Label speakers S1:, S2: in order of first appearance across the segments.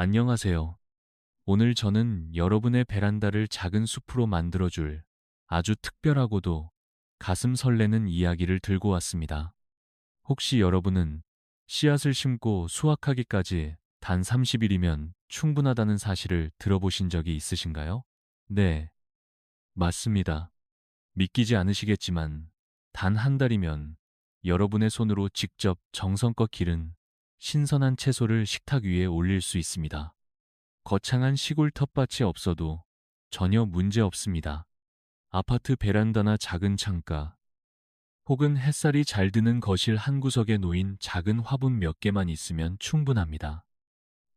S1: 안녕하세요. 오늘 저는 여러분의 베란다를 작은 숲으로 만들어줄 아주 특별하고도 가슴 설레는 이야기를 들고 왔습니다. 혹시 여러분은 씨앗을 심고 수확하기까지 단 30일이면 충분하다는 사실을 들어보신 적이 있으신가요? 네, 맞습니다. 믿기지 않으시겠지만 단 한 달이면 여러분의 손으로 직접 정성껏 기른 신선한 채소를 식탁 위에 올릴 수 있습니다. 거창한 시골 텃밭이 없어도 전혀 문제 없습니다. 아파트 베란다나 작은 창가, 혹은 햇살이 잘 드는 거실 한 구석에 놓인 작은 화분 몇 개만 있으면 충분합니다.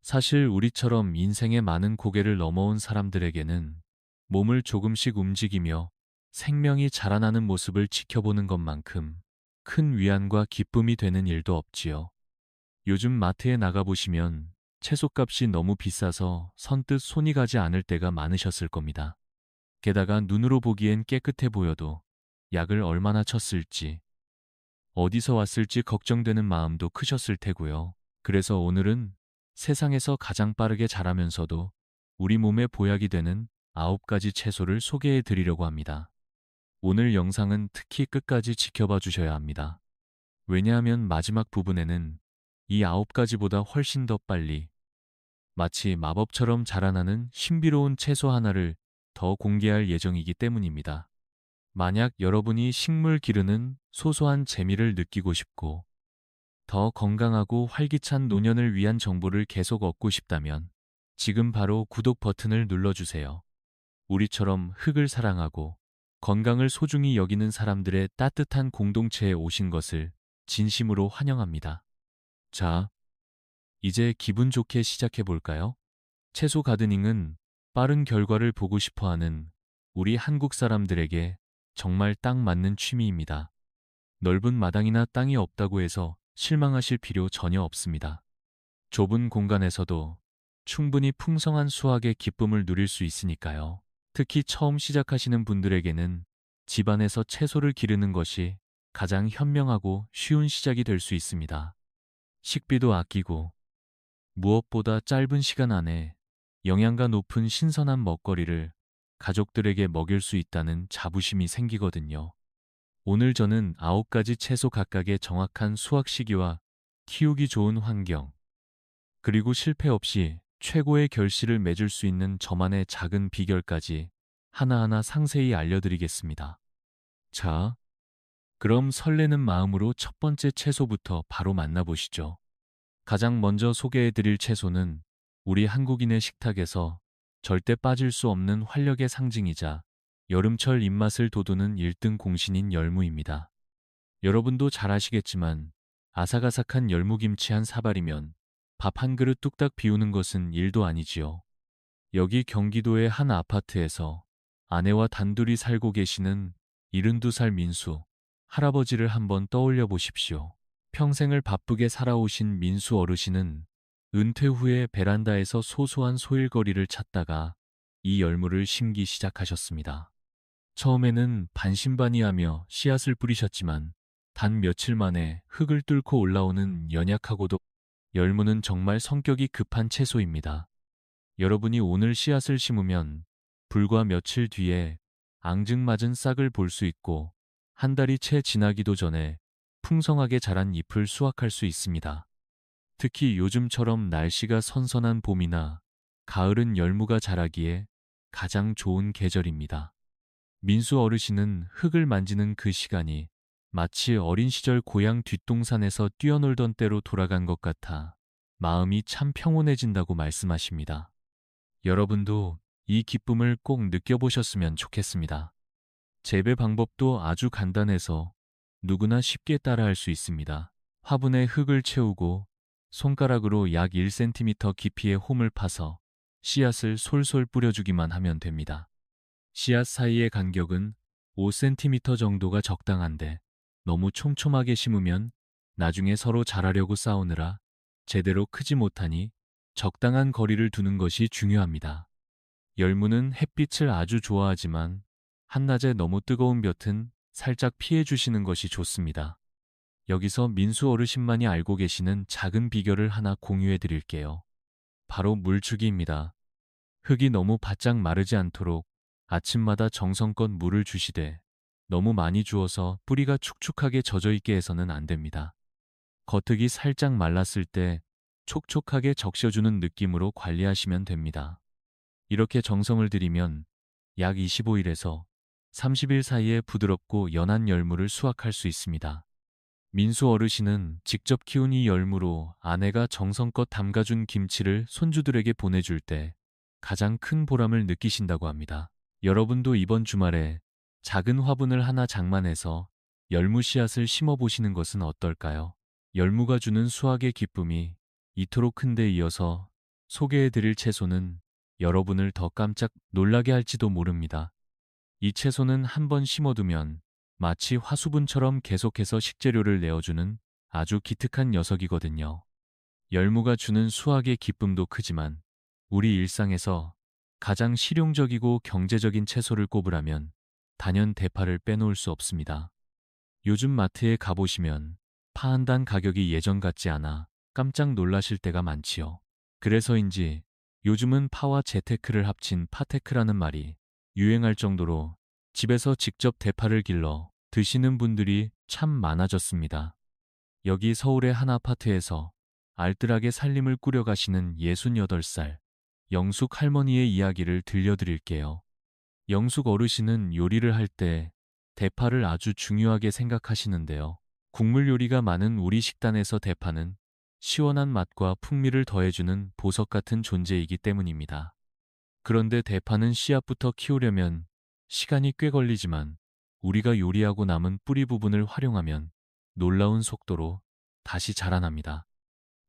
S1: 사실 우리처럼 인생의 많은 고개를 넘어온 사람들에게는 몸을 조금씩 움직이며 생명이 자라나는 모습을 지켜보는 것만큼 큰 위안과 기쁨이 되는 일도 없지요. 요즘 마트에 나가보시면 채소값이 너무 비싸서 선뜻 손이 가지 않을 때가 많으셨을 겁니다. 게다가 눈으로 보기엔 깨끗해 보여도 약을 얼마나 쳤을지, 어디서 왔을지 걱정되는 마음도 크셨을 테고요. 그래서 오늘은 세상에서 가장 빠르게 자라면서도 우리 몸에 보약이 되는 9가지 채소를 소개해 드리려고 합니다. 오늘 영상은 특히 끝까지 지켜봐 주셔야 합니다. 왜냐하면 마지막 부분에는 이 9가지보다 훨씬 더 빨리, 마치 마법처럼 자라나는 신비로운 채소 하나를 더 공개할 예정이기 때문입니다. 만약 여러분이 식물 기르는 소소한 재미를 느끼고 싶고 더 건강하고 활기찬 노년을 위한 정보를 계속 얻고 싶다면 지금 바로 구독 버튼을 눌러주세요. 우리처럼 흙을 사랑하고 건강을 소중히 여기는 사람들의 따뜻한 공동체에 오신 것을 진심으로 환영합니다. 자, 이제 기분 좋게 시작해 볼까요? 채소 가드닝은 빠른 결과를 보고 싶어 하는 우리 한국 사람들에게 정말 딱 맞는 취미입니다. 넓은 마당이나 땅이 없다고 해서 실망하실 필요 전혀 없습니다. 좁은 공간에서도 충분히 풍성한 수확의 기쁨을 누릴 수 있으니까요. 특히 처음 시작하시는 분들에게는 집안에서 채소를 기르는 것이 가장 현명하고 쉬운 시작이 될 수 있습니다. 식비도 아끼고 무엇보다 짧은 시간 안에 영양가 높은 신선한 먹거리를 가족들에게 먹일 수 있다는 자부심이 생기거든요. 오늘 저는 9가지 채소 각각의 정확한 수확 시기와 키우기 좋은 환경, 그리고 실패 없이 최고의 결실을 맺을 수 있는 저만의 작은 비결까지 하나하나 상세히 알려드리겠습니다. 자, 그럼 설레는 마음으로 첫 번째 채소부터 바로 만나보시죠. 가장 먼저 소개해드릴 채소는 우리 한국인의 식탁에서 절대 빠질 수 없는 활력의 상징이자 여름철 입맛을 돋우는 1등 공신인 열무입니다. 여러분도 잘 아시겠지만 아삭아삭한 열무김치 한 사발이면 밥 한 그릇 뚝딱 비우는 것은 일도 아니지요. 여기 경기도의 한 아파트에서 아내와 단둘이 살고 계시는 72살 민수 할아버지를 한번 떠올려 보십시오. 평생을 바쁘게 살아오신 민수 어르신은 은퇴 후에 베란다에서 소소한 소일거리를 찾다가 이 열무를 심기 시작하셨습니다. 처음에는 반신반의하며 씨앗을 뿌리셨지만 단 며칠 만에 흙을 뚫고 올라오는 연약하고도 열무는 정말 성격이 급한 채소입니다. 여러분이 오늘 씨앗을 심으면 불과 며칠 뒤에 앙증맞은 싹을 볼 수 있고 한 달이 채 지나기도 전에 풍성하게 자란 잎을 수확할 수 있습니다. 특히 요즘처럼 날씨가 선선한 봄이나 가을은 열무가 자라기에 가장 좋은 계절입니다. 민수 어르신은 흙을 만지는 그 시간이 마치 어린 시절 고향 뒷동산에서 뛰어놀던 때로 돌아간 것 같아 마음이 참 평온해진다고 말씀하십니다. 여러분도 이 기쁨을 꼭 느껴보셨으면 좋겠습니다. 재배 방법도 아주 간단해서 누구나 쉽게 따라할 수 있습니다. 화분에 흙을 채우고 손가락으로 약 1cm 깊이의 홈을 파서 씨앗을 솔솔 뿌려주기만 하면 됩니다. 씨앗 사이의 간격은 5cm 정도가 적당한데 너무 촘촘하게 심으면 나중에 서로 자라려고 싸우느라 제대로 크지 못하니 적당한 거리를 두는 것이 중요합니다. 열무는 햇빛을 아주 좋아하지만 한낮에 너무 뜨거운 볕은 살짝 피해 주시는 것이 좋습니다. 여기서 민수 어르신만이 알고 계시는 작은 비결을 하나 공유해 드릴게요. 바로 물주기입니다. 흙이 너무 바짝 마르지 않도록 아침마다 정성껏 물을 주시되 너무 많이 주어서 뿌리가 축축하게 젖어 있게 해서는 안 됩니다. 겉흙이 살짝 말랐을 때 촉촉하게 적셔주는 느낌으로 관리하시면 됩니다. 이렇게 정성을 들이면 약 25일에서 30일 사이에 부드럽고 연한 열무를 수확할 수 있습니다. 민수 어르신은 직접 키운 이 열무로 아내가 정성껏 담가준 김치를 손주들에게 보내줄 때 가장 큰 보람을 느끼신다고 합니다. 여러분도 이번 주말에 작은 화분을 하나 장만해서 열무 씨앗을 심어보시는 것은 어떨까요? 열무가 주는 수확의 기쁨이 이토록 큰데 이어서 소개해드릴 채소는 여러분을 더 깜짝 놀라게 할지도 모릅니다. 이 채소는 한번 심어두면 마치 화수분처럼 계속해서 식재료를 내어주는 아주 기특한 녀석이거든요. 열무가 주는 수확의 기쁨도 크지만 우리 일상에서 가장 실용적이고 경제적인 채소를 꼽으라면 단연 대파를 빼놓을 수 없습니다. 요즘 마트에 가보시면 파 한 단 가격이 예전 같지 않아 깜짝 놀라실 때가 많지요. 그래서인지 요즘은 파와 재테크를 합친 파테크라는 말이 유행할 정도로 집에서 직접 대파를 길러 드시는 분들이 참 많아졌습니다. 여기 서울의 한 아파트에서 알뜰하게 살림을 꾸려가시는 68살 영숙 할머니의 이야기를 들려드릴게요. 영숙 어르신은 요리를 할 때 대파를 아주 중요하게 생각하시는데요. 국물 요리가 많은 우리 식단에서 대파는 시원한 맛과 풍미를 더해주는 보석 같은 존재이기 때문입니다. 그런데 대파는 씨앗부터 키우려면 시간이 꽤 걸리지만 우리가 요리하고 남은 뿌리 부분을 활용하면 놀라운 속도로 다시 자라납니다.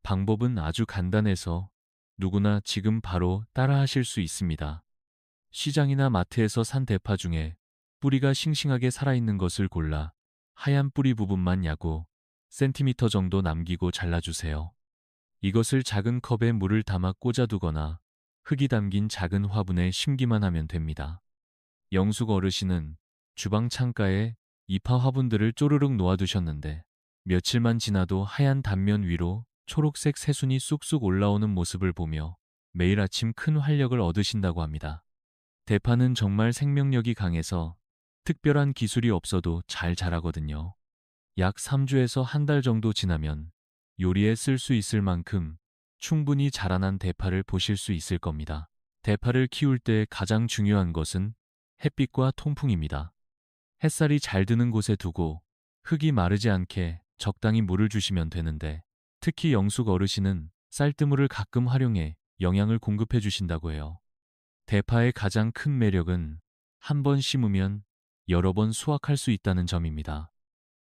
S1: 방법은 아주 간단해서 누구나 지금 바로 따라하실 수 있습니다. 시장이나 마트에서 산 대파 중에 뿌리가 싱싱하게 살아있는 것을 골라 하얀 뿌리 부분만 약 5cm 정도 남기고 잘라주세요. 이것을 작은 컵에 물을 담아 꽂아두거나 흙이 담긴 작은 화분에 심기만 하면 됩니다. 영숙 어르신은 주방 창가에 이파 화분들을 쪼르륵 놓아두셨는데 며칠만 지나도 하얀 단면 위로 초록색 새순이 쑥쑥 올라오는 모습을 보며 매일 아침 큰 활력을 얻으신다고 합니다. 대파는 정말 생명력이 강해서 특별한 기술이 없어도 잘 자라거든요. 약 3주에서 한 달 정도 지나면 요리에 쓸 수 있을 만큼 충분히 자라난 대파를 보실 수 있을 겁니다. 대파를 키울 때 가장 중요한 것은 햇빛과 통풍입니다. 햇살이 잘 드는 곳에 두고 흙이 마르지 않게 적당히 물을 주시면 되는데 특히 영숙 어르신은 쌀뜨물을 가끔 활용해 영양을 공급해 주신다고 해요. 대파의 가장 큰 매력은 한 번 심으면 여러 번 수확할 수 있다는 점입니다.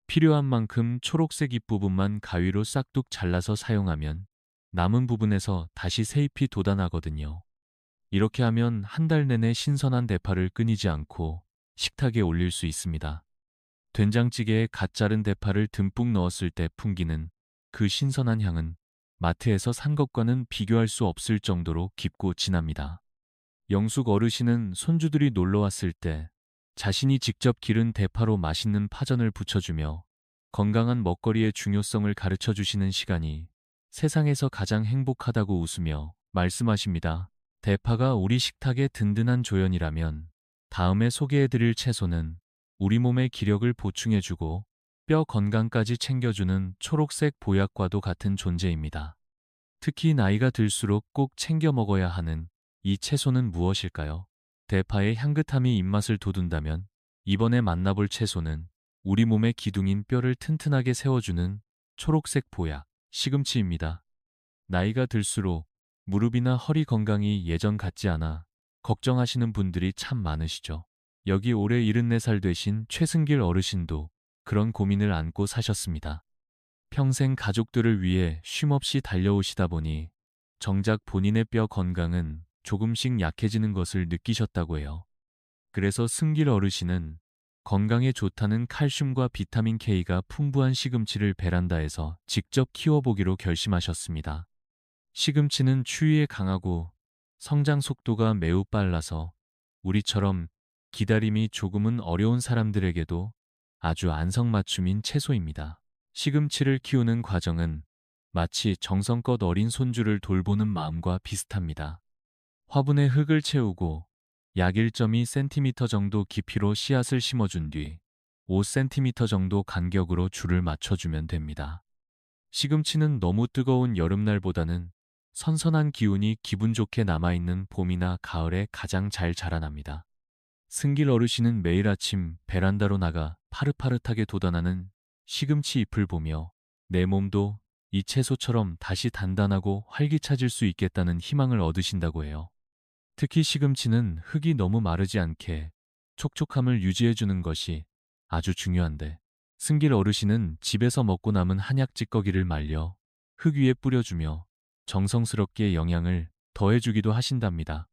S1: 필요한 만큼 초록색 잎부분만 가위로 싹둑 잘라서 사용하면 남은 부분에서 다시 새잎이 돋아나거든요. 이렇게 하면 한 달 내내 신선한 대파를 끊이지 않고 식탁에 올릴 수 있습니다. 된장찌개에 갓 자른 대파를 듬뿍 넣었을 때 풍기는 그 신선한 향은 마트에서 산 것과는 비교할 수 없을 정도로 깊고 진합니다. 영숙 어르신은 손주들이 놀러 왔을 때 자신이 직접 기른 대파로 맛있는 파전을 부쳐주며 건강한 먹거리의 중요성을 가르쳐 주시는 시간이 세상에서 가장 행복하다고 웃으며 말씀하십니다. 대파가 우리 식탁의 든든한 조연이라면 다음에 소개해드릴 채소는 우리 몸의 기력을 보충해주고 뼈 건강까지 챙겨주는 초록색 보약과도 같은 존재입니다. 특히 나이가 들수록 꼭 챙겨 먹어야 하는 이 채소는 무엇일까요? 대파의 향긋함이 입맛을 돋운다면 이번에 만나볼 채소는 우리 몸의 기둥인 뼈를 튼튼하게 세워주는 초록색 보약, 시금치입니다. 나이가 들수록 무릎이나 허리 건강이 예전 같지 않아 걱정하시는 분들이 참 많으시죠. 여기 올해 74살 되신 최승길 어르신도 그런 고민을 안고 사셨습니다. 평생 가족들을 위해 쉼없이 달려오시다 보니 정작 본인의 뼈 건강은 조금씩 약해지는 것을 느끼셨다고 해요. 그래서 승길 어르신은 건강에 좋다는 칼슘과 비타민 K가 풍부한 시금치를 베란다에서 직접 키워보기로 결심하셨습니다. 시금치는 추위에 강하고 성장 속도가 매우 빨라서 우리처럼 기다림이 조금은 어려운 사람들에게도 아주 안성맞춤인 채소입니다. 시금치를 키우는 과정은 마치 정성껏 어린 손주를 돌보는 마음과 비슷합니다. 화분에 흙을 채우고 약 1.2cm 정도 깊이로 씨앗을 심어준 뒤 5cm 정도 간격으로 줄을 맞춰주면 됩니다. 시금치는 너무 뜨거운 여름날보다는 선선한 기운이 기분 좋게 남아있는 봄이나 가을에 가장 잘 자라납니다. 승길 어르신은 매일 아침 베란다로 나가 파릇파릇하게 돋아나는 시금치 잎을 보며 내 몸도 이 채소처럼 다시 단단하고 활기차질 수 있겠다는 희망을 얻으신다고 해요. 특히 시금치는 흙이 너무 마르지 않게 촉촉함을 유지해주는 것이 아주 중요한데, 승길 어르신은 집에서 먹고 남은 한약 찌꺼기를 말려 흙 위에 뿌려주며 정성스럽게 영양을 더해주기도 하신답니다.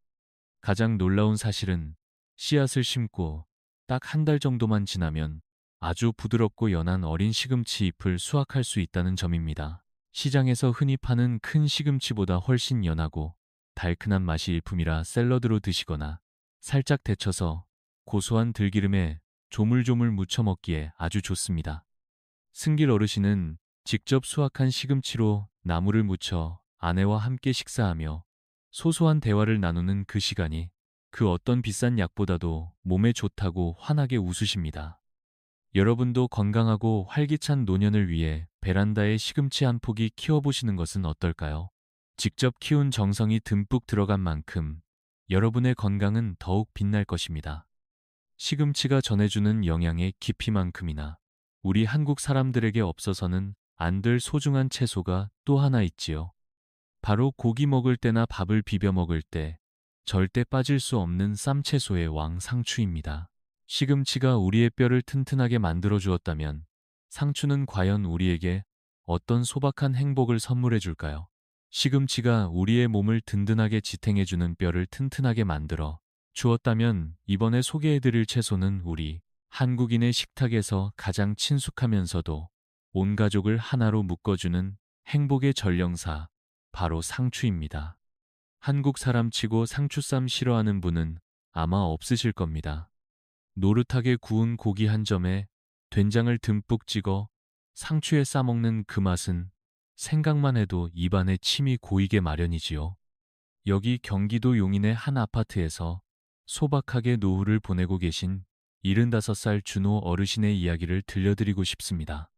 S1: 가장 놀라운 사실은 씨앗을 심고 딱 한 달 정도만 지나면 아주 부드럽고 연한 어린 시금치 잎을 수확할 수 있다는 점입니다. 시장에서 흔히 파는 큰 시금치보다 훨씬 연하고 달큰한 맛이 일품이라 샐러드로 드시거나 살짝 데쳐서 고소한 들기름에 조물조물 무쳐 먹기에 아주 좋습니다. 승길 어르신은 직접 수확한 시금치로 나물을 무쳐 아내와 함께 식사하며 소소한 대화를 나누는 그 시간이 그 어떤 비싼 약보다도 몸에 좋다고 환하게 웃으십니다. 여러분도 건강하고 활기찬 노년을 위해 베란다에 시금치 한 포기 키워보시는 것은 어떨까요? 직접 키운 정성이 듬뿍 들어간 만큼 여러분의 건강은 더욱 빛날 것입니다. 시금치가 전해주는 영양의 깊이만큼이나 우리 한국 사람들에게 없어서는 안 될 소중한 채소가 또 하나 있지요. 바로 고기 먹을 때나 밥을 비벼 먹을 때 절대 빠질 수 없는 쌈채소의 왕 상추입니다. 시금치가 우리의 뼈를 튼튼하게 만들어 주었다면 상추는 과연 우리에게 어떤 소박한 행복을 선물해 줄까요? 시금치가 우리의 몸을 든든하게 지탱해 주는 뼈를 튼튼하게 만들어 주었다면 이번에 소개해 드릴 채소는 우리 한국인의 식탁에서 가장 친숙하면서도 온 가족을 하나로 묶어주는 행복의 전령사, 바로 상추입니다. 한국 사람치고 상추쌈 싫어하는 분은 아마 없으실 겁니다. 노릇하게 구운 고기 한 점에 된장을 듬뿍 찍어 상추에 싸먹는 그 맛은 생각만 해도 입안에 침이 고이게 마련이지요. 여기 경기도 용인의 한 아파트에서 소박하게 노후를 보내고 계신 75살 준호 어르신의 이야기를 들려드리고 싶습니다.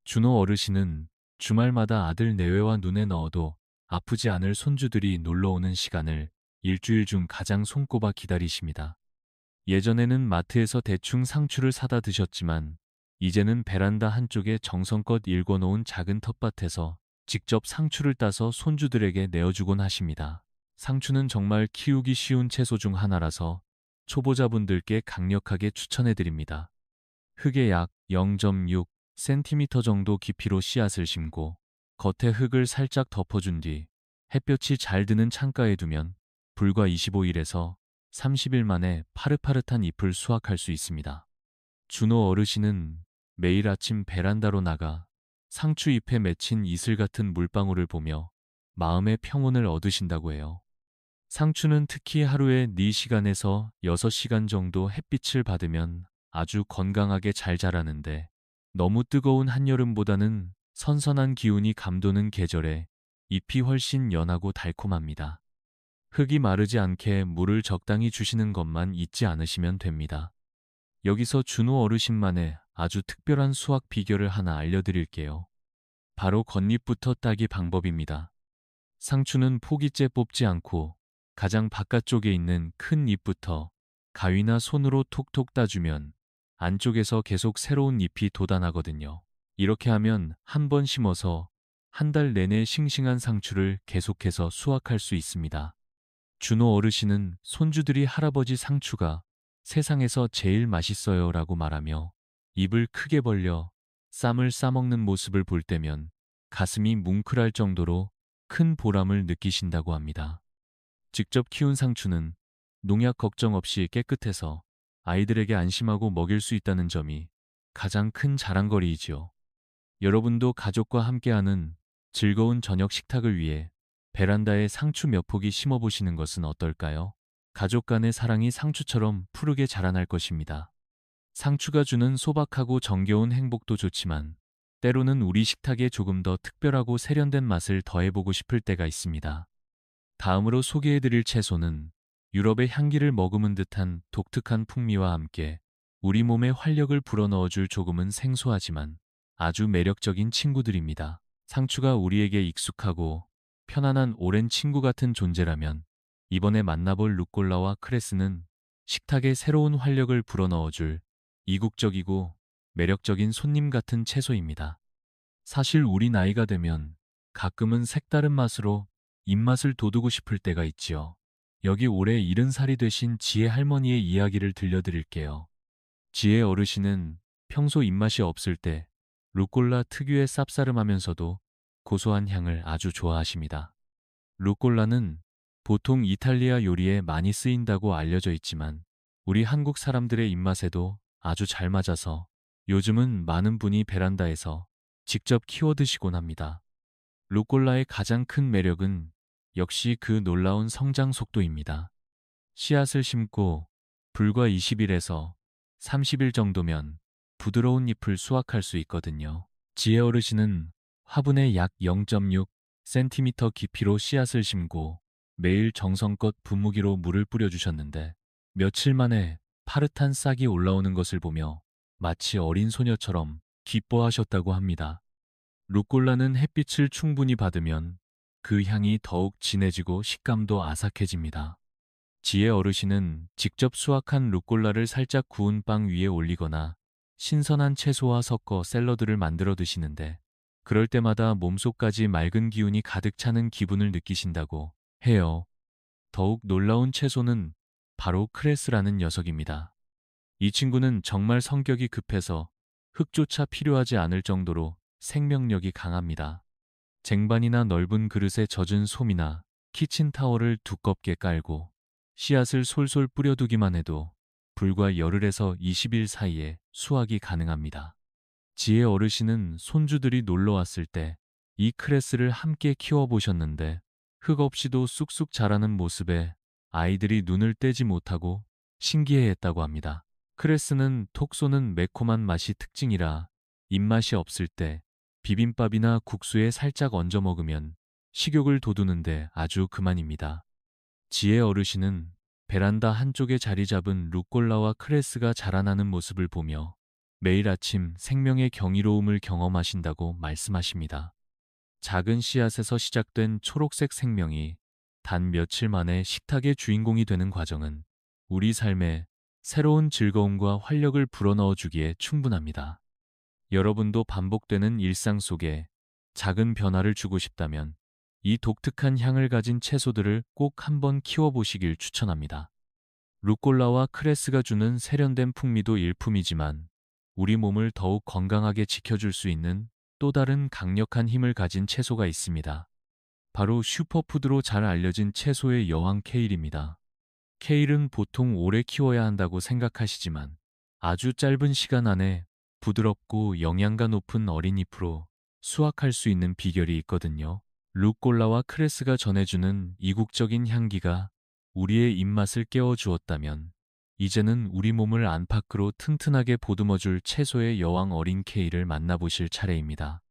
S1: 준호 어르신은 주말마다 아들 내외와 눈에 넣어도 아프지 않을 손주들이 놀러오는 시간을 일주일 중 가장 손꼽아 기다리십니다. 예전에는 마트에서 대충 상추를 사다 드셨지만 이제는 베란다 한쪽에 정성껏 일궈놓은 작은 텃밭에서 직접 상추를 따서 손주들에게 내어주곤 하십니다. 상추는 정말 키우기 쉬운 채소 중 하나라서 초보자분들께 강력하게 추천해드립니다. 흙에 약 0.6cm 정도 깊이로 씨앗을 심고 겉에 흙을 살짝 덮어준 뒤 햇볕이 잘 드는 창가에 두면 불과 25일에서 30일 만에 파릇파릇한 잎을 수확할 수 있습니다. 준호 어르신은 매일 아침 베란다로 나가 상추 잎에 맺힌 이슬 같은 물방울을 보며 마음의 평온을 얻으신다고 해요. 상추는 특히 하루에 4시간에서 6시간 정도 햇빛을 받으면 아주 건강하게 잘 자라는데, 너무 뜨거운 한여름보다는 선선한 기운이 감도는 계절에 잎이 훨씬 연하고 달콤합니다. 흙이 마르지 않게 물을 적당히 주시는 것만 잊지 않으시면 됩니다. 여기서 준호 어르신만의 아주 특별한 수확 비결을 하나 알려드릴게요. 바로 겉잎부터 따기 방법입니다. 상추는 포기째 뽑지 않고 가장 바깥쪽에 있는 큰 잎부터 가위나 손으로 톡톡 따주면 안쪽에서 계속 새로운 잎이 돋아나거든요. 이렇게 하면 한 번 심어서 한 달 내내 싱싱한 상추를 계속해서 수확할 수 있습니다. 준호 어르신은 손주들이 할아버지 상추가 세상에서 제일 맛있어요 라고 말하며 입을 크게 벌려 쌈을 싸먹는 모습을 볼 때면 가슴이 뭉클할 정도로 큰 보람을 느끼신다고 합니다. 직접 키운 상추는 농약 걱정 없이 깨끗해서 아이들에게 안심하고 먹일 수 있다는 점이 가장 큰 자랑거리이지요. 여러분도 가족과 함께하는 즐거운 저녁 식탁을 위해 베란다에 상추 몇 포기 심어보시는 것은 어떨까요? 가족 간의 사랑이 상추처럼 푸르게 자라날 것입니다. 상추가 주는 소박하고 정겨운 행복도 좋지만 때로는 우리 식탁에 조금 더 특별하고 세련된 맛을 더해보고 싶을 때가 있습니다. 다음으로 소개해드릴 채소는 유럽의 향기를 머금은 듯한 독특한 풍미와 함께 우리 몸에 활력을 불어넣어줄 조금은 생소하지만 아주 매력적인 친구들입니다. 상추가 우리에게 익숙하고 편안한 오랜 친구 같은 존재라면 이번에 만나볼 루꼴라와 크레스는 식탁에 새로운 활력을 불어넣어줄 이국적이고 매력적인 손님 같은 채소입니다. 사실 우리 나이가 되면 가끔은 색다른 맛으로 입맛을 돋우고 싶을 때가 있지요. 여기 올해 70살이 되신 지혜 할머니의 이야기를 들려드릴게요. 지혜 어르신은 평소 입맛이 없을 때 루꼴라 특유의 쌉싸름하면서도 고소한 향을 아주 좋아하십니다. 루꼴라는 보통 이탈리아 요리에 많이 쓰인다고 알려져 있지만 우리 한국 사람들의 입맛에도 아주 잘 맞아서 요즘은 많은 분이 베란다에서 직접 키워 드시곤 합니다. 루꼴라의 가장 큰 매력은 역시 그 놀라운 성장 속도입니다. 씨앗을 심고 불과 20일에서 30일 정도면 부드러운 잎을 수확할 수 있거든요. 지혜 어르신은 화분에 약 0.6cm 깊이로 씨앗을 심고 매일 정성껏 분무기로 물을 뿌려주셨는데 며칠 만에 파릇한 싹이 올라오는 것을 보며 마치 어린 소녀처럼 기뻐하셨다고 합니다. 루꼴라는 햇빛을 충분히 받으면 그 향이 더욱 진해지고 식감도 아삭해집니다. 지혜 어르신은 직접 수확한 루꼴라를 살짝 구운 빵 위에 올리거나 신선한 채소와 섞어 샐러드를 만들어 드시는데 그럴 때마다 몸속까지 맑은 기운이 가득 차는 기분을 느끼신다고 해요. 더욱 놀라운 채소는 바로 크레스라는 녀석입니다. 이 친구는 정말 성격이 급해서 흙조차 필요하지 않을 정도로 생명력이 강합니다. 쟁반이나 넓은 그릇에 젖은 솜이나 키친타월을 두껍게 깔고 씨앗을 솔솔 뿌려두기만 해도 불과 열흘에서 20일 사이에 수확이 가능합니다. 지혜 어르신은 손주들이 놀러 왔을 때 이 크레스를 함께 키워보셨는데 흙 없이도 쑥쑥 자라는 모습에 아이들이 눈을 떼지 못하고 신기해했다고 합니다. 크레스는 톡 쏘는 매콤한 맛이 특징이라 입맛이 없을 때 비빔밥이나 국수에 살짝 얹어 먹으면 식욕을 돋우는데 아주 그만입니다. 지혜 어르신은 베란다 한쪽에 자리 잡은 루꼴라와 크레스가 자라나는 모습을 보며 매일 아침 생명의 경이로움을 경험하신다고 말씀하십니다. 작은 씨앗에서 시작된 초록색 생명이 단 며칠 만에 식탁의 주인공이 되는 과정은 우리 삶에 새로운 즐거움과 활력을 불어넣어 주기에 충분합니다. 여러분도 반복되는 일상 속에 작은 변화를 주고 싶다면 이 독특한 향을 가진 채소들을 꼭 한번 키워보시길 추천합니다. 루꼴라와 크레스가 주는 세련된 풍미도 일품이지만 우리 몸을 더욱 건강하게 지켜줄 수 있는 또 다른 강력한 힘을 가진 채소가 있습니다. 바로 슈퍼푸드로 잘 알려진 채소의 여왕 케일입니다. 케일은 보통 오래 키워야 한다고 생각하시지만 아주 짧은 시간 안에 부드럽고 영양가 높은 어린 잎으로 수확할 수 있는 비결이 있거든요. 루꼴라와 크레스가 전해주는 이국적인 향기가 우리의 입맛을 깨워주었다면 이제는 우리 몸을 안팎으로 튼튼하게 보듬어줄 채소의 여왕 어린 케일을 만나보실 차례입니다.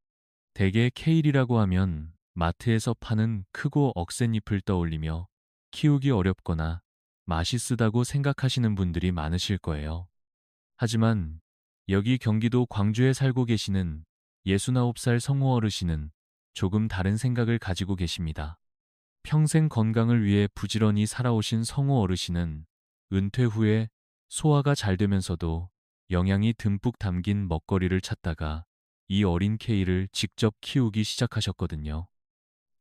S1: 대개 케일이라고 하면 마트에서 파는 크고 억센 잎을 떠올리며 키우기 어렵거나 맛이 쓰다고 생각하시는 분들이 많으실 거예요. 하지만 여기 경기도 광주에 살고 계시는 69살 성우 어르신은 조금 다른 생각을 가지고 계십니다. 평생 건강을 위해 부지런히 살아오신 성우 어르신은 은퇴 후에 소화가 잘 되면서도 영양이 듬뿍 담긴 먹거리를 찾다가 이 어린 케일을 직접 키우기 시작하셨거든요.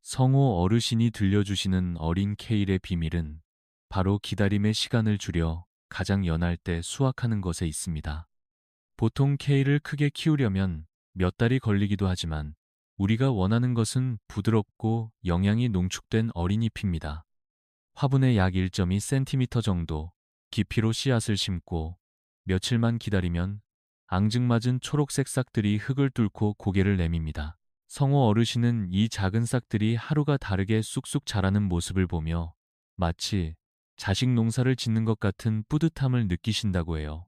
S1: 성우 어르신이 들려주시는 어린 케일의 비밀은 바로 기다림의 시간을 줄여 가장 연할 때 수확하는 것에 있습니다. 보통 케일을 크게 키우려면 몇 달이 걸리기도 하지만 우리가 원하는 것은 부드럽고 영양이 농축된 어린 잎입니다. 화분에 약 1.2cm 정도 깊이로 씨앗을 심고 며칠만 기다리면 앙증맞은 초록색 싹들이 흙을 뚫고 고개를 내밉니다. 성호 어르신은 이 작은 싹들이 하루가 다르게 쑥쑥 자라는 모습을 보며 마치 자식 농사를 짓는 것 같은 뿌듯함을 느끼신다고 해요.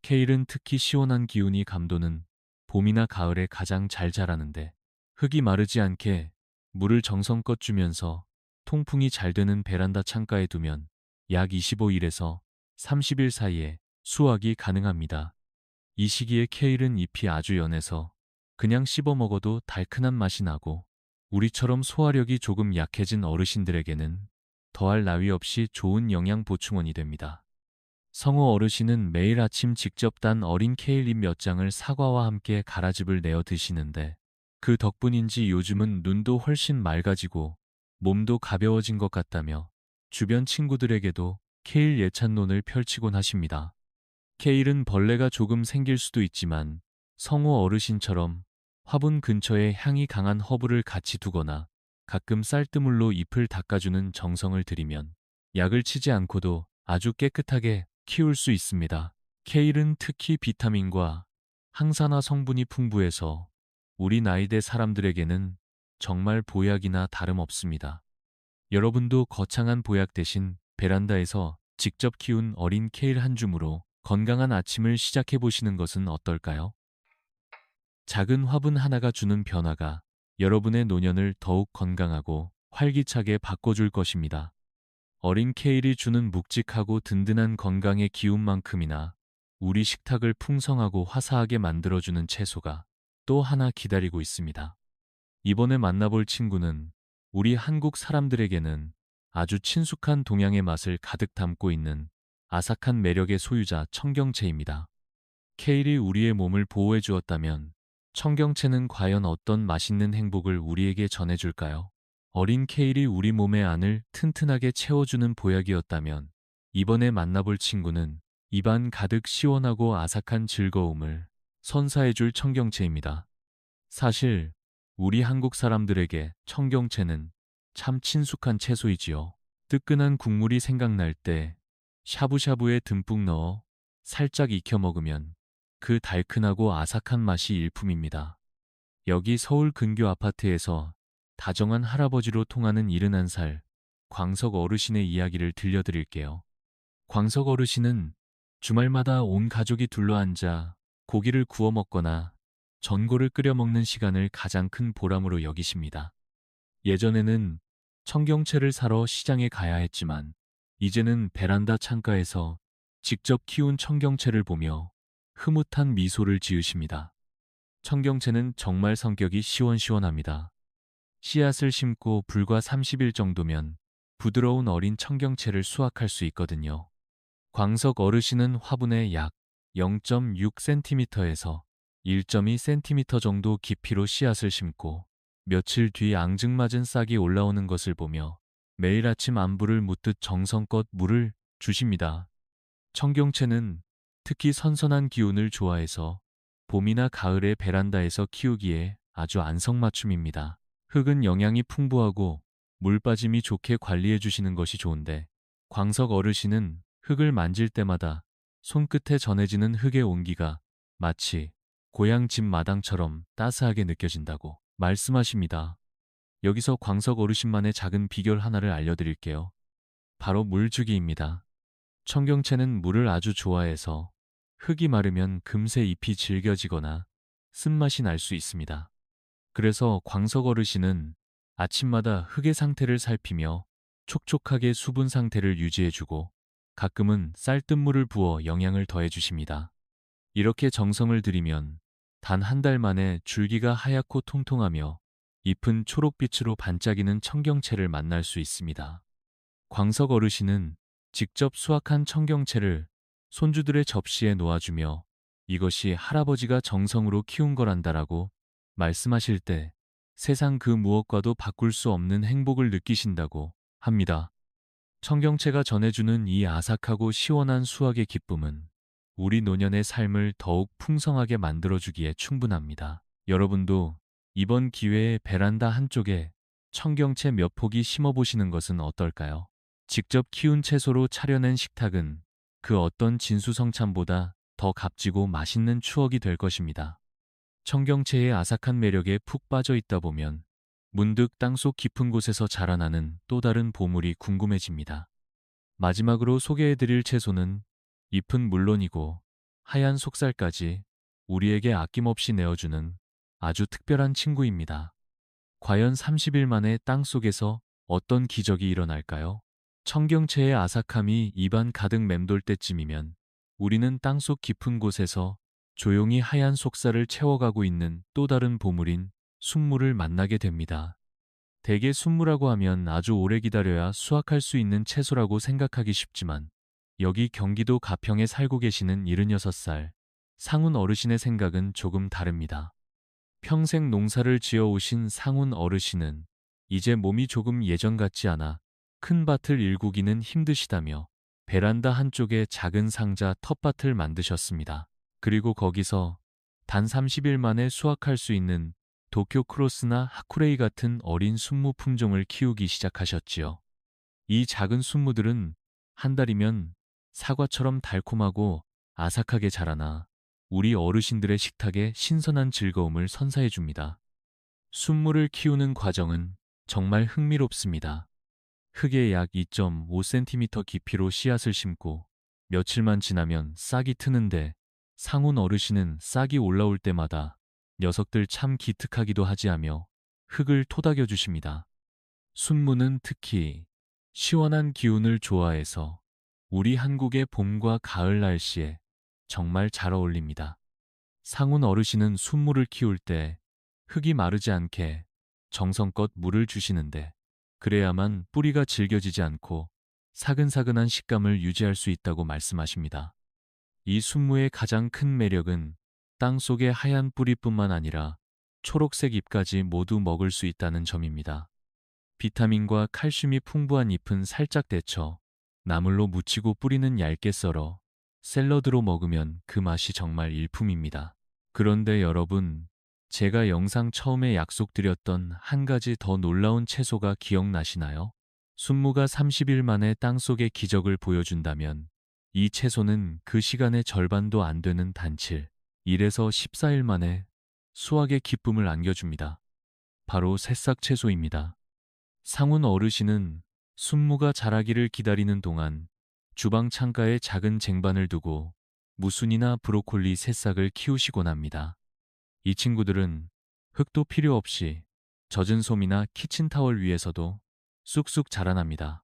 S1: 케일은 특히 시원한 기운이 감도는 봄이나 가을에 가장 잘 자라는데 흙이 마르지 않게 물을 정성껏 주면서 통풍이 잘 되는 베란다 창가에 두면 약 25일에서 30일 사이에 수확이 가능합니다. 이 시기에 케일은 잎이 아주 연해서 그냥 씹어 먹어도 달큰한 맛이 나고 우리처럼 소화력이 조금 약해진 어르신들에게는 더할 나위 없이 좋은 영양 보충원이 됩니다. 성호 어르신은 매일 아침 직접 딴 어린 케일 잎 몇 장을 사과와 함께 가라즙을 내어 드시는데 그 덕분인지 요즘은 눈도 훨씬 맑아지고 몸도 가벼워진 것 같다며 주변 친구들에게도 케일 예찬론을 펼치곤 하십니다. 케일은 벌레가 조금 생길 수도 있지만 성호 어르신처럼 화분 근처에 향이 강한 허브를 같이 두거나 가끔 쌀뜨물로 잎을 닦아주는 정성을 들이면 약을 치지 않고도 아주 깨끗하게 키울 수 있습니다. 케일은 특히 비타민과 항산화 성분이 풍부해서 우리 나이대 사람들에게는 정말 보약이나 다름없습니다. 여러분도 거창한 보약 대신 베란다에서 직접 키운 어린 케일 한 줌으로 건강한 아침을 시작해 보시는 것은 어떨까요? 작은 화분 하나가 주는 변화가 여러분의 노년을 더욱 건강하고 활기차게 바꿔줄 것입니다. 어린 케일이 주는 묵직하고 든든한 건강의 기운만큼이나 우리 식탁을 풍성하고 화사하게 만들어주는 채소가 또 하나 기다리고 있습니다. 이번에 만나볼 친구는 우리 한국 사람들에게는 아주 친숙한 동양의 맛을 가득 담고 있는 아삭한 매력의 소유자 청경채입니다. 케일이 우리의 몸을 보호해 주었다면 청경채는 과연 어떤 맛있는 행복을 우리에게 전해줄까요? 어린 케일이 우리 몸의 안을 튼튼하게 채워주는 보약이었다면 이번에 만나볼 친구는 입안 가득 시원하고 아삭한 즐거움을 선사해줄 청경채입니다. 사실 우리 한국 사람들에게 청경채는 참 친숙한 채소이지요. 뜨끈한 국물이 생각날 때 샤브샤브에 듬뿍 넣어 살짝 익혀 먹으면 그 달큰하고 아삭한 맛이 일품입니다. 여기 서울 근교 아파트에서 다정한 할아버지로 통하는 71살 광석 어르신의 이야기를 들려드릴게요. 광석 어르신은 주말마다 온 가족이 둘러앉아 고기를 구워 먹거나 전골을 끓여 먹는 시간을 가장 큰 보람으로 여기십니다. 예전에는 청경채를 사러 시장에 가야 했지만 이제는 베란다 창가에서 직접 키운 청경채를 보며 흐뭇한 미소를 지으십니다. 청경채는 정말 성격이 시원시원합니다. 씨앗을 심고 불과 30일 정도면 부드러운 어린 청경채를 수확할 수 있거든요. 광석 어르신은 화분에 약 0.6cm에서 1.2cm 정도 깊이로 씨앗을 심고 며칠 뒤 앙증맞은 싹이 올라오는 것을 보며 매일 아침 안부를 묻듯 정성껏 물을 주십니다. 청경채는 특히 선선한 기운을 좋아해서 봄이나 가을에 베란다에서 키우기에 아주 안성맞춤입니다. 흙은 영양이 풍부하고 물 빠짐이 좋게 관리해 주시는 것이 좋은데 광석 어르신은 흙을 만질 때마다 손끝에 전해지는 흙의 온기가 마치 고향 집 마당처럼 따스하게 느껴진다고 말씀하십니다. 여기서 광석 어르신만의 작은 비결 하나를 알려드릴게요. 바로 물주기입니다. 청경채는 물을 아주 좋아해서 흙이 마르면 금세 잎이 질겨지거나 쓴맛이 날 수 있습니다. 그래서 광석 어르신은 아침마다 흙의 상태를 살피며 촉촉하게 수분 상태를 유지해주고 가끔은 쌀뜨물을 부어 영양을 더해주십니다. 이렇게 정성을 들이면 단 한 달 만에 줄기가 하얗고 통통하며 잎은 초록빛으로 반짝이는 청경채를 만날 수 있습니다. 광석 어르신은 직접 수확한 청경채를 손주들의 접시에 놓아주며 이것이 할아버지가 정성으로 키운 거란다라고 말씀하실 때 세상 그 무엇과도 바꿀 수 없는 행복을 느끼신다고 합니다. 청경채가 전해주는 이 아삭하고 시원한 수확의 기쁨은 우리 노년의 삶을 더욱 풍성하게 만들어주기에 충분합니다. 여러분도 이번 기회에 베란다 한쪽에 청경채 몇 포기 심어보시는 것은 어떨까요? 직접 키운 채소로 차려낸 식탁은 그 어떤 진수성찬보다 더 값지고 맛있는 추억이 될 것입니다. 청경채의 아삭한 매력에 푹 빠져 있다 보면 문득 땅속 깊은 곳에서 자라나는 또 다른 보물이 궁금해집니다. 마지막으로 소개해드릴 채소는 잎은 물론이고 하얀 속살까지 우리에게 아낌없이 내어주는 아주 특별한 친구입니다. 과연 30일 만에 땅속에서 어떤 기적이 일어날까요? 청경채의 아삭함이 입안 가득 맴돌 때쯤이면 우리는 땅속 깊은 곳에서 조용히 하얀 속살을 채워가고 있는 또 다른 보물인 순물을 만나게 됩니다. 대개 순무라고 하면 아주 오래 기다려야 수확할 수 있는 채소라고 생각하기 쉽지만 여기 경기도 가평에 살고 계시는 76살 상훈 어르신의 생각은 조금 다릅니다. 평생 농사를 지어 오신 상훈 어르신은 이제 몸이 조금 예전 같지 않아 큰 밭을 일구기는 힘드시다며 베란다 한쪽에 작은 상자 텃밭을 만드셨습니다. 그리고 거기서 단 30일 만에 수확할 수 있는 도쿄 크로스나 하쿠레이 같은 어린 순무 품종을 키우기 시작하셨지요. 이 작은 순무들은 한 달이면 사과처럼 달콤하고 아삭하게 자라나 우리 어르신들의 식탁에 신선한 즐거움을 선사해 줍니다. 순무를 키우는 과정은 정말 흥미롭습니다. 흙에 약 2.5cm 깊이로 씨앗을 심고 며칠만 지나면 싹이 트는데 상훈 어르신은 싹이 올라올 때마다 녀석들 참 기특하기도 하지 하며 흙을 토닥여 주십니다. 순무는 특히 시원한 기운을 좋아해서 우리 한국의 봄과 가을 날씨에 정말 잘 어울립니다. 상훈 어르신은 순무를 키울 때 흙이 마르지 않게 정성껏 물을 주시는데 그래야만 뿌리가 질겨지지 않고 사근사근한 식감을 유지할 수 있다고 말씀하십니다. 이 순무의 가장 큰 매력은 땅 속의 하얀 뿌리뿐만 아니라 초록색 잎까지 모두 먹을 수 있다는 점입니다. 비타민과 칼슘이 풍부한 잎은 살짝 데쳐 나물로 무치고 뿌리는 얇게 썰어 샐러드로 먹으면 그 맛이 정말 일품입니다. 그런데 여러분, 제가 영상 처음에 약속드렸던 한 가지 더 놀라운 채소가 기억나시나요? 순무가 30일 만에 땅속의 기적을 보여준다면 이 채소는 그 시간의 절반도 안 되는 단칠 1에서 14일 만에 수확의 기쁨을 안겨줍니다. 바로 새싹 채소입니다. 상훈 어르신은 순무가 자라기를 기다리는 동안 주방 창가에 작은 쟁반을 두고 무순이나 브로콜리 새싹을 키우시곤 합니다. 이 친구들은 흙도 필요 없이 젖은 솜이나 키친타월 위에서도 쑥쑥 자라납니다.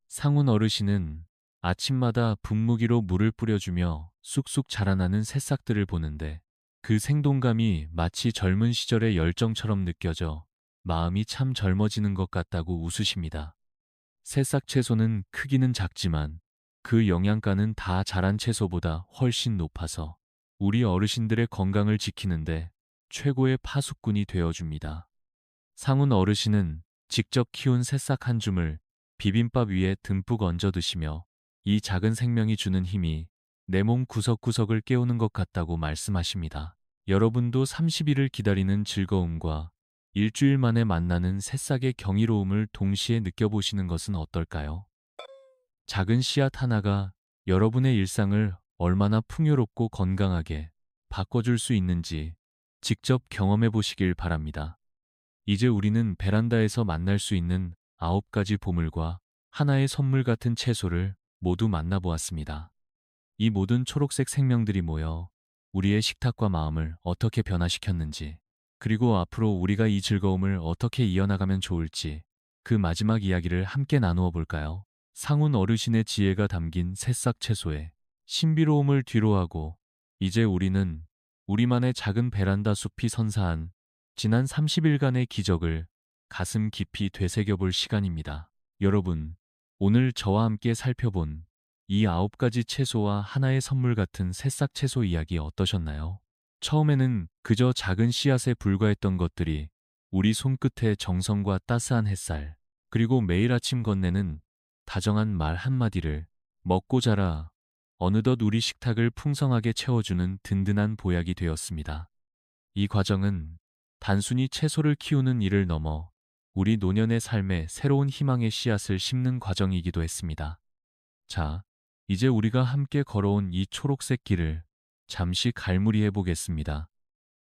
S1: 상훈 어르신은 아침마다 분무기로 물을 뿌려주며 쑥쑥 자라나는 새싹들을 보는데 그 생동감이 마치 젊은 시절의 열정처럼 느껴져 마음이 참 젊어지는 것 같다고 웃으십니다. 새싹 채소는 크기는 작지만 그 영양가는 다 자란 채소보다 훨씬 높아서 우리 어르신들의 건강을 지키는데 최고의 파수꾼이 되어줍니다. 상훈 어르신은 직접 키운 새싹 한 줌을 비빔밥 위에 듬뿍 얹어 드시며 이 작은 생명이 주는 힘이 내 몸 구석구석을 깨우는 것 같다고 말씀하십니다. 여러분도 30일을 기다리는 즐거움과 일주일 만에 만나는 새싹의 경이로움을 동시에 느껴보시는 것은 어떨까요? 작은 씨앗 하나가 여러분의 일상을 얼마나 풍요롭고 건강하게 바꿔줄 수 있는지 직접 경험해 보시길 바랍니다. 이제 우리는 베란다에서 만날 수 있는 9가지 보물과 하나의 선물 같은 채소를 모두 만나보았습니다. 이 모든 초록색 생명들이 모여 우리의 식탁과 마음을 어떻게 변화시켰는지, 그리고 앞으로 우리가 이 즐거움을 어떻게 이어나가면 좋을지 그 마지막 이야기를 함께 나누어 볼까요? 상훈 어르신의 지혜가 담긴 새싹 채소에 신비로움을 뒤로하고 이제 우리는 우리만의 작은 베란다 숲이 선사한 지난 30일간의 기적을 가슴 깊이 되새겨볼 시간입니다. 여러분, 오늘 저와 함께 살펴본 이 9가지 채소와 하나의 선물 같은 새싹 채소 이야기 어떠셨나요? 처음에는 그저 작은 씨앗에 불과했던 것들이 우리 손끝에 정성과 따스한 햇살, 그리고 매일 아침 건네는 다정한 말 한마디를 먹고 자라 어느덧 우리 식탁을 풍성하게 채워주는 든든한 보약이 되었습니다. 이 과정은 단순히 채소를 키우는 일을 넘어 우리 노년의 삶에 새로운 희망의 씨앗을 심는 과정이기도 했습니다. 자, 이제 우리가 함께 걸어온 이 초록색 길을 잠시 갈무리해 보겠습니다.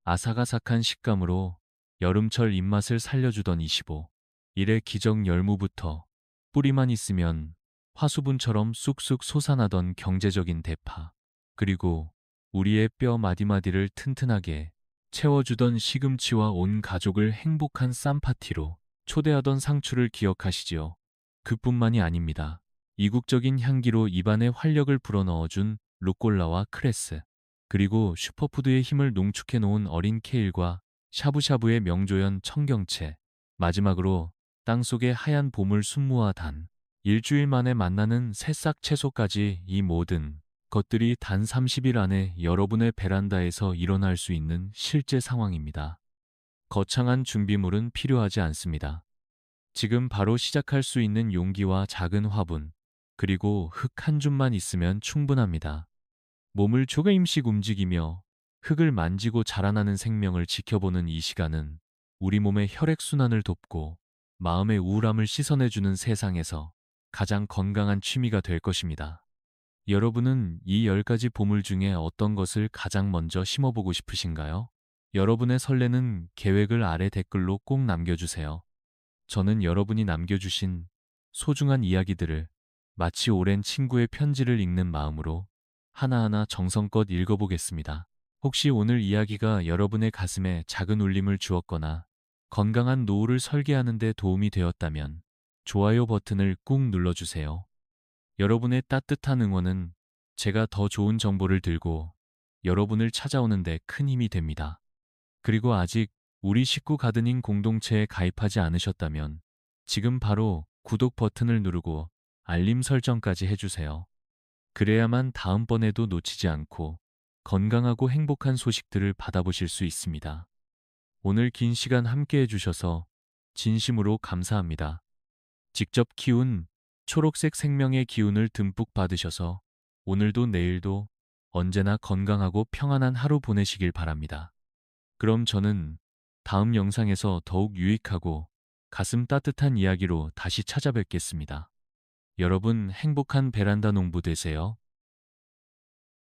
S1: 아삭아삭한 식감으로 여름철 입맛을 살려주던 25일의 기적 열무부터 뿌리만 있으면 화수분처럼 쑥쑥 솟아나던 경제적인 대파, 그리고 우리의 뼈 마디마디를 튼튼하게 채워주던 시금치와 온 가족을 행복한 쌈파티로 초대하던 상추를 기억하시지요? 그뿐만이 아닙니다. 이국적인 향기로 입안에 활력을 불어넣어준 루꼴라와 크레스, 그리고 슈퍼푸드의 힘을 농축해 놓은 어린 케일과 샤브샤브의 명조연 청경채, 마지막으로 땅속의 하얀 보물 순무와 단, 일주일 만에 만나는 새싹 채소까지, 이 모든 것들이 단 30일 안에 여러분의 베란다에서 일어날 수 있는 실제 상황입니다. 거창한 준비물은 필요하지 않습니다. 지금 바로 시작할 수 있는 용기와 작은 화분, 그리고 흙 한 줌만 있으면 충분합니다. 몸을 조금씩 움직이며 흙을 만지고 자라나는 생명을 지켜보는 이 시간은 우리 몸의 혈액순환을 돕고 마음의 우울함을 씻어내주는 세상에서 가장 건강한 취미가 될 것입니다. 여러분은 이 10가지 보물 중에 어떤 것을 가장 먼저 심어보고 싶으신가요? 여러분의 설레는 계획을 아래 댓글로 꼭 남겨주세요. 저는 여러분이 남겨주신 소중한 이야기들을 마치 오랜 친구의 편지를 읽는 마음으로 하나하나 정성껏 읽어보겠습니다. 혹시 오늘 이야기가 여러분의 가슴에 작은 울림을 주었거나 건강한 노후를 설계하는 데 도움이 되었다면 좋아요 버튼을 꾹 눌러주세요. 여러분의 따뜻한 응원은 제가 더 좋은 정보를 들고 여러분을 찾아오는 데 큰 힘이 됩니다. 그리고 아직 우리 식구 가드닝 공동체에 가입하지 않으셨다면 지금 바로 구독 버튼을 누르고 알림 설정까지 해주세요. 그래야만 다음번에도 놓치지 않고 건강하고 행복한 소식들을 받아보실 수 있습니다. 오늘 긴 시간 함께 해주셔서 진심으로 감사합니다. 직접 키운 초록색 생명의 기운을 듬뿍 받으셔서 오늘도 내일도 언제나 건강하고 평안한 하루 보내시길 바랍니다. 그럼 저는 다음 영상에서 더욱 유익하고 가슴 따뜻한 이야기로 다시 찾아뵙겠습니다. 여러분 행복한 베란다 농부 되세요.